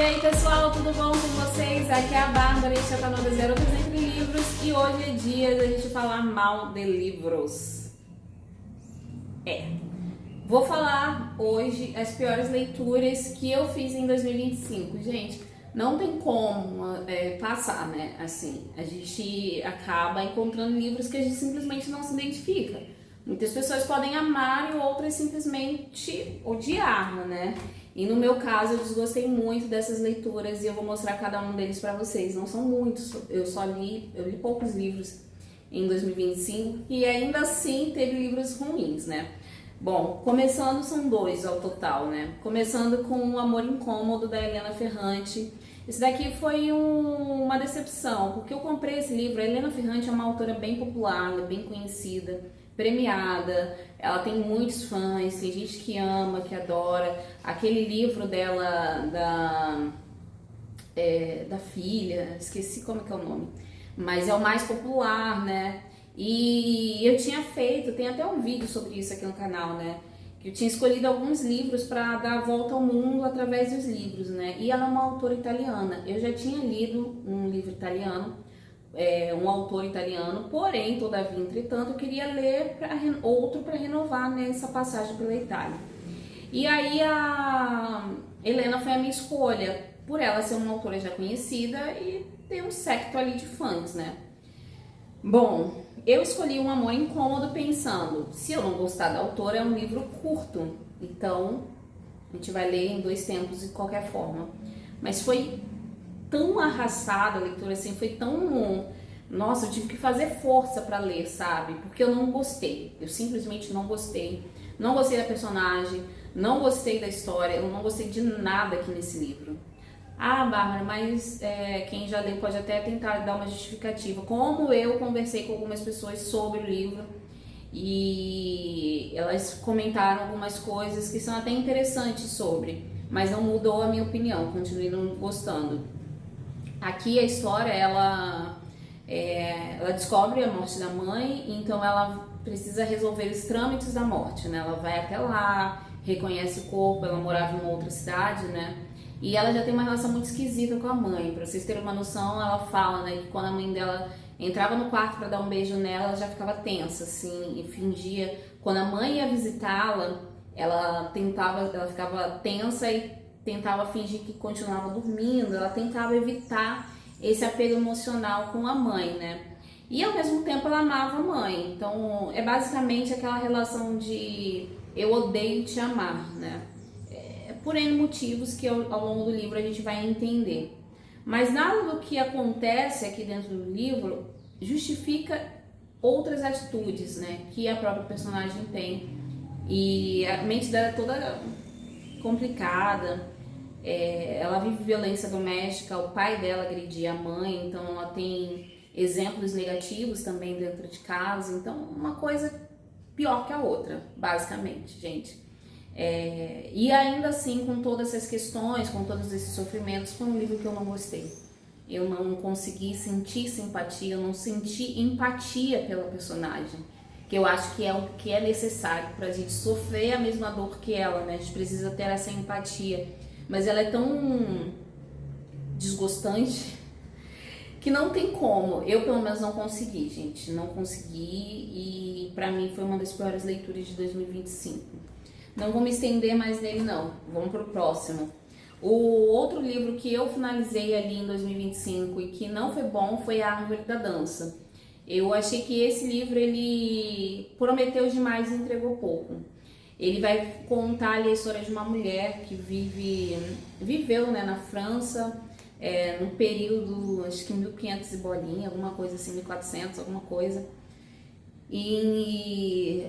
E aí pessoal, tudo bom com vocês? Aqui é a Bárbara, este é o canal da Zero Entre Livros e hoje é dia da gente falar mal de livros. Vou falar hoje as piores leituras que eu fiz em 2025. Gente, não tem como passar, né? Assim, a gente acaba encontrando livros que a gente simplesmente não se identifica. Muitas pessoas podem amar e outras simplesmente odiar, né? E no meu caso, eu desgostei muito dessas leituras e eu vou mostrar cada um deles pra vocês. Não são muitos, eu li poucos livros em 2025 e ainda assim teve livros ruins, né? Bom, começando, são dois ao total, né? Começando com O Amor Incômodo, da Helena Ferrante. Esse daqui foi uma decepção, porque eu comprei esse livro. A Helena Ferrante é uma autora bem popular, bem conhecida, premiada, ela tem muitos fãs, tem gente que ama, que adora. Aquele livro dela, da filha, esqueci como é que é o nome, mas é o mais popular, né? E eu tinha feito, tem até um vídeo sobre isso aqui no canal, né? Que eu tinha escolhido alguns livros para dar a volta ao mundo através dos livros, né? E ela é uma autora italiana. Eu já tinha lido um livro italiano, um autor italiano, porém, todavia, entretanto, eu queria ler outro para renovar nessa passagem pela Itália. E aí a Helena foi a minha escolha, por ela ser uma autora já conhecida e ter um séquito ali de fãs, né? Bom, eu escolhi Um Amor Incômodo pensando, se eu não gostar da autora, é um livro curto, então a gente vai ler em 2 tempos de qualquer forma. Mas foi tão arrastada a leitura, assim, foi tão... Nossa, eu tive que fazer força pra ler, sabe? Porque eu não gostei, eu simplesmente não gostei. Não gostei da personagem, não gostei da história, eu não gostei de nada aqui nesse livro. Ah, Bárbara, mas quem já leu pode até tentar dar uma justificativa. Como eu conversei com algumas pessoas sobre o livro e elas comentaram algumas coisas que são até interessantes sobre, mas não mudou a minha opinião, continuei não gostando. Aqui a história, ela descobre a morte da mãe, então ela precisa resolver os trâmites da morte, né? Ela vai até lá, reconhece o corpo, ela morava em uma outra cidade, né? E ela já tem uma relação muito esquisita com a mãe. Pra vocês terem uma noção, ela fala, né, que quando a mãe dela entrava no quarto pra dar um beijo nela, ela já ficava tensa, assim, e fingia. Quando a mãe ia visitá-la, ela ficava tensa e tentava fingir que continuava dormindo. Ela tentava evitar esse apego emocional com a mãe, né? E ao mesmo tempo ela amava a mãe. Então é basicamente aquela relação de eu odeio te amar, né? Por N motivos que ao longo do livro a gente vai entender. Mas nada do que acontece aqui dentro do livro justifica outras atitudes, né, que a própria personagem tem. E a mente dela é toda complicada, ela vive violência doméstica, o pai dela agredia a mãe, então ela tem exemplos negativos também dentro de casa, então uma coisa pior que a outra, basicamente, gente. E ainda assim, com todas essas questões, com todos esses sofrimentos, foi um livro que eu não gostei. Eu não consegui sentir simpatia, eu não senti empatia pela personagem, que eu acho que é o que é necessário pra gente sofrer a mesma dor que ela, né? A gente precisa ter essa empatia, mas ela é tão desgostante que não tem como. Eu, pelo menos, não consegui, gente, não consegui, e pra mim foi uma das piores leituras de 2025. Não vou me estender mais nele, não. Vamos pro próximo. O outro livro que eu finalizei ali em 2025 e que não foi bom foi A Árvore da Dança. Eu achei que esse livro, ele prometeu demais e entregou pouco. Ele vai contar ali a história de uma mulher que viveu, né, na França, no período, acho que 1500 e bolinha, alguma coisa assim, 1400, alguma coisa. E...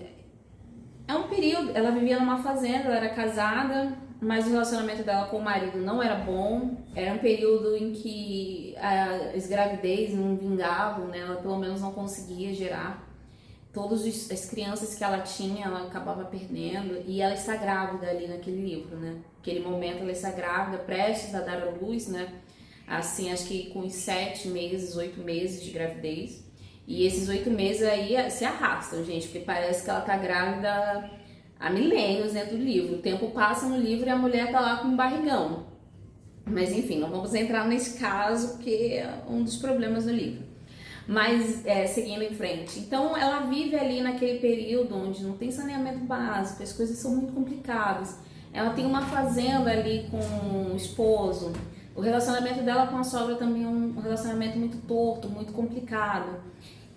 é um período, ela vivia numa fazenda, ela era casada, mas o relacionamento dela com o marido não era bom. Era um período em que as gravidez não vingavam, né? Ela pelo menos não conseguia gerar. Todas as crianças que ela tinha, ela acabava perdendo. E ela está grávida ali naquele livro, né? Naquele momento ela está grávida, prestes a dar à luz, né? Assim, acho que com 7 meses, 8 meses de gravidez. E esses 8 meses aí se arrastam, gente, porque parece que ela tá grávida há milênios dentro do livro. O tempo passa no livro e a mulher tá lá com um barrigão. Mas enfim, não vamos entrar nesse caso, que é um dos problemas do livro. Mas seguindo em frente. Então ela vive ali naquele período onde não tem saneamento básico, as coisas são muito complicadas. Ela tem uma fazenda ali com o esposo. O relacionamento dela com a sogra também é um relacionamento muito torto, muito complicado.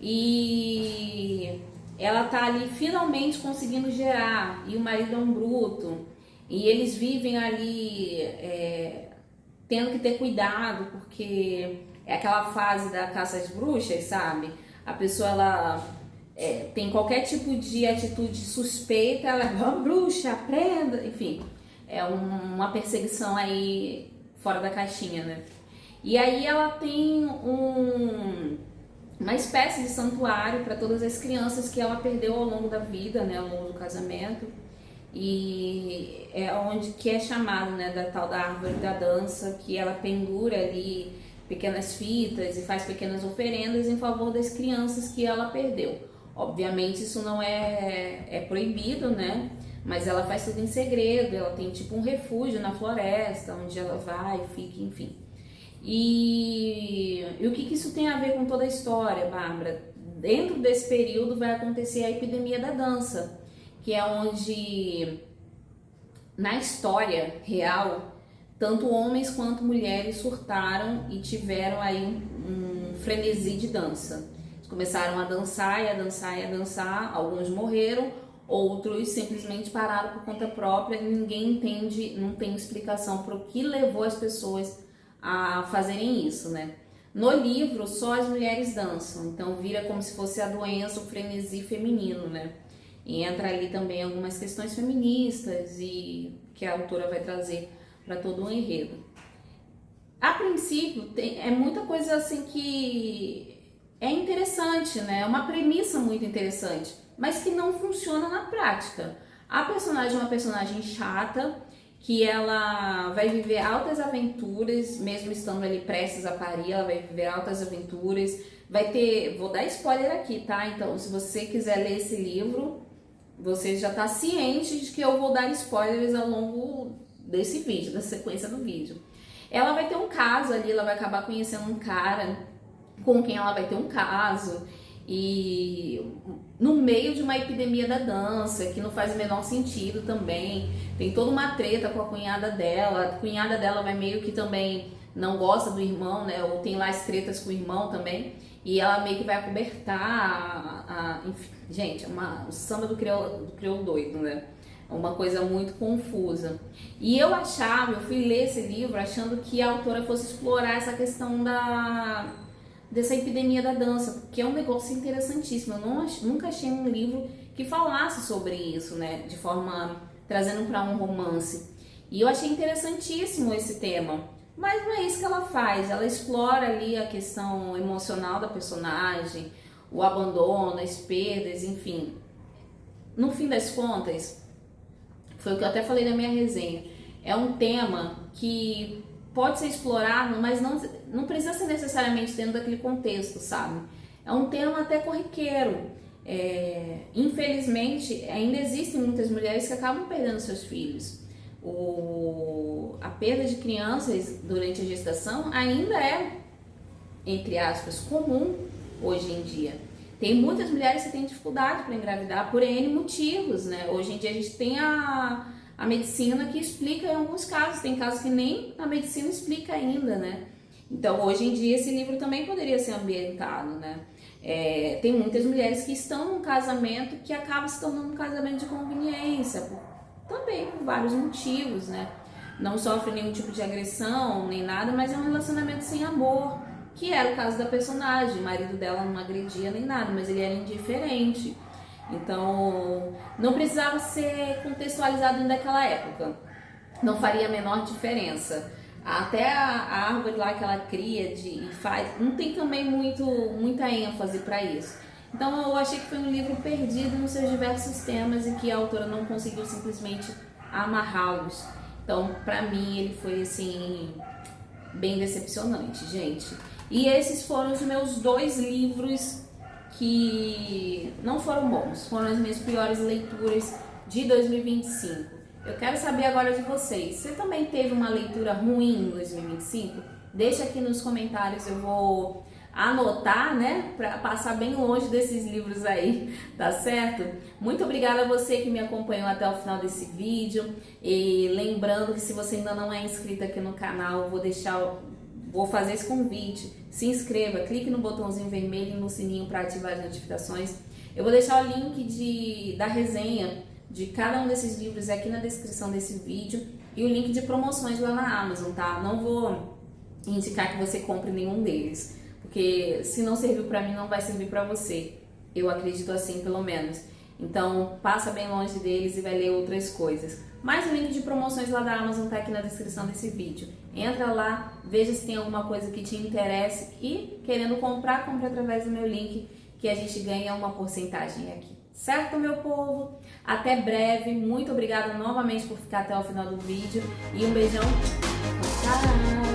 E ela tá ali finalmente conseguindo gerar, e o marido é um bruto. E eles vivem ali tendo que ter cuidado, porque é aquela fase da caça às bruxas, sabe? A pessoa, ela tem qualquer tipo de atitude suspeita, ela é uma bruxa, prenda, enfim. É uma perseguição aí fora da caixinha, né? E aí ela tem uma espécie de santuário para todas as crianças que ela perdeu ao longo da vida, né? Ao longo do casamento. E é onde que é chamado, né, da tal da árvore da dança, que ela pendura ali pequenas fitas e faz pequenas oferendas em favor das crianças que ela perdeu. Obviamente isso não é proibido, né? Mas ela faz tudo em segredo, ela tem tipo um refúgio na floresta, onde ela vai, fica, enfim. E o que isso tem a ver com toda a história, Bárbara? Dentro desse período vai acontecer a epidemia da dança, que é onde, na história real, tanto homens quanto mulheres surtaram e tiveram aí um frenesi de dança. Eles começaram a dançar e a dançar e a dançar, alguns morreram, outros simplesmente pararam por conta própria, ninguém entende, não tem explicação para o que levou as pessoas a fazerem isso, né? No livro, só as mulheres dançam, então vira como se fosse a doença, o frenesi feminino, né? E entra ali também algumas questões feministas e que a autora vai trazer para todo o enredo. A princípio, é muita coisa assim que é interessante, né? É uma premissa muito interessante, mas que não funciona na prática. A personagem é uma personagem chata, que ela vai viver altas aventuras, mesmo estando ali prestes a parir, ela vai viver altas aventuras. Vai ter, vou dar spoiler aqui, tá? Então, se você quiser ler esse livro, você já está ciente de que eu vou dar spoilers ao longo desse vídeo, da sequência do vídeo. Ela vai ter um caso ali, ela vai acabar conhecendo um cara com quem ela vai ter um caso, e no meio de uma epidemia da dança, que não faz o menor sentido também, tem toda uma treta com a cunhada dela vai meio que também não gosta do irmão, né, ou tem lá as tretas com o irmão também, e ela meio que vai acobertar enfim, gente, o samba do crioulo doido, né? Uma coisa muito confusa. E eu fui ler esse livro achando que a autora fosse explorar essa questão dessa epidemia da dança, que é um negócio interessantíssimo. Eu nunca achei um livro que falasse sobre isso, né? De forma, trazendo para um romance. E eu achei interessantíssimo esse tema. Mas não é isso que ela faz, ela explora ali a questão emocional da personagem, o abandono, as perdas, enfim. No fim das contas, foi o que eu até falei na minha resenha, é um tema que pode ser explorado, mas não precisa ser necessariamente dentro daquele contexto, sabe? É um tema até corriqueiro. Infelizmente, ainda existem muitas mulheres que acabam perdendo seus filhos. A perda de crianças durante a gestação ainda é, entre aspas, comum hoje em dia. Tem muitas mulheres que têm dificuldade para engravidar por N motivos, né? Hoje em dia a gente tem a medicina que explica em alguns casos, tem casos que nem a medicina explica ainda, né? Então hoje em dia esse livro também poderia ser ambientado, né? Tem muitas mulheres que estão num casamento que acaba se tornando um casamento de conveniência, também por vários motivos, né? Não sofre nenhum tipo de agressão, nem nada, mas é um relacionamento sem amor, que era o caso da personagem. O marido dela não agredia nem nada, mas ele era indiferente. Então, não precisava ser contextualizado dentro daquela época. Não faria a menor diferença. Até a árvore lá que ela cria e faz, não tem também muita ênfase para isso. Então eu achei que foi um livro perdido nos seus diversos temas e que a autora não conseguiu simplesmente amarrá-los. Então, pra mim, ele foi assim, bem decepcionante, gente. E esses foram os meus 2 livros que não foram bons, foram as minhas piores leituras de 2025. Eu quero saber agora de vocês. Você também teve uma leitura ruim em 2025? Deixa aqui nos comentários, eu vou anotar, né, para passar bem longe desses livros aí, tá certo? Muito obrigada a você que me acompanhou até o final desse vídeo, e lembrando que se você ainda não é inscrito aqui no canal, vou fazer esse convite, se inscreva, clique no botãozinho vermelho e no sininho para ativar as notificações. Eu vou deixar o link da resenha de cada um desses livros aqui na descrição desse vídeo e o link de promoções lá na Amazon, tá? Não vou indicar que você compre nenhum deles, porque se não serviu para mim, não vai servir para você. Eu acredito assim, pelo menos. Então, passa bem longe deles e vai ler outras coisas. Mas o link de promoções lá da Amazon tá aqui na descrição desse vídeo. Entra lá, veja se tem alguma coisa que te interesse e, querendo comprar, compre através do meu link, que a gente ganha uma porcentagem aqui. Certo, meu povo? Até breve. Muito obrigada novamente por ficar até o final do vídeo. E um beijão. Tchau!